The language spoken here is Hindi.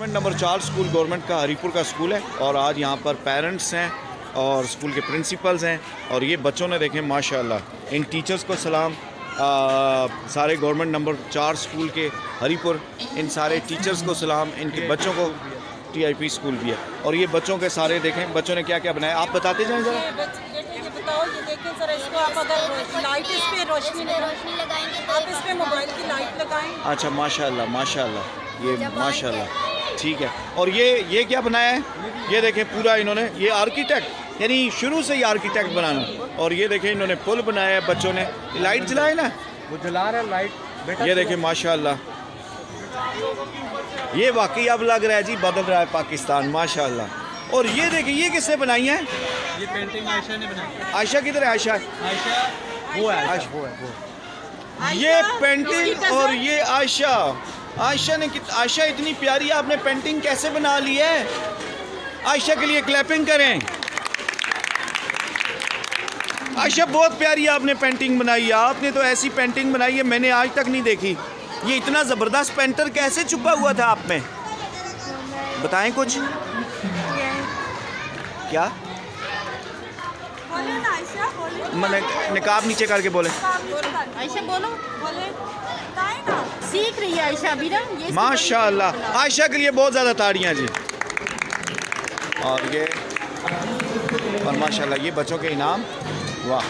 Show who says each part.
Speaker 1: गवर्नमेंट नंबर 4 स्कूल गवर्नमेंट का हरीपुर का स्कूल है और आज यहाँ पर पेरेंट्स हैं और स्कूल के प्रिंसिपल्स हैं और ये बच्चों ने देखें माशाल्लाह इन टीचर्स को सलाम। सारे गवर्नमेंट नंबर 4 स्कूल के हरीपुर इन सारे टीचर्स को सलाम, इनके बच्चों को TIP स्कूल भी है और ये बच्चों के सारे देखें बच्चों ने क्या क्या बनाया, आप बताते जाएं ज़रा।
Speaker 2: बताओ ये देखें सर, इसको आप अगर लाइट इस पे रोशनी लगाएंगे आप इस पे मोबाइल की लाइट लगाएं।
Speaker 1: अच्छा माशाल्लाह माशाल्लाह, ये माशाल्लाह ठीक है। और ये क्या बनाया है, ये देखें पूरा इन्होंने, ये आर्किटेक्ट यानी शुरू से ही आर्किटेक्ट बनाना। और ये देखें इन्होंने पुल बनाया है बच्चों ने, लाइट जलाए ना,
Speaker 3: वो जला रहा है लाइट।
Speaker 1: ये देखें माशाल्लाह, ये वाकई अब लग रहा है जी बदल रहा है पाकिस्तान माशाल्लाह। और ये देखिए ये किसने बनाई है,
Speaker 3: ये पेंटिंग आयशा ने बनाई।
Speaker 1: आयशा किधर है, आयशा
Speaker 3: वो है वो।
Speaker 1: ये पेंटिंग और ये आयशा, आयशा ने आयशा इतनी प्यारी आपने पेंटिंग कैसे बना ली है, आयशा के लिए क्लैपिंग करें। आयशा बहुत प्यारी आपने पेंटिंग बनाई है, आपने तो ऐसी पेंटिंग बनाई है मैंने आज तक नहीं देखी। ये इतना ज़बरदस्त पेंटर कैसे छुपा हुआ था आप में, बताएं कुछ। क्या मैंने निकाब नीचे करके बोले,
Speaker 2: आयशा बोलो, सीख रही है आयशा अभी ना।
Speaker 1: माशाल्लाह आयशा के लिए बहुत ज़्यादा ताड़ियाँ जी। और ये और माशाल्लाह ये बच्चों के इनाम, वाह।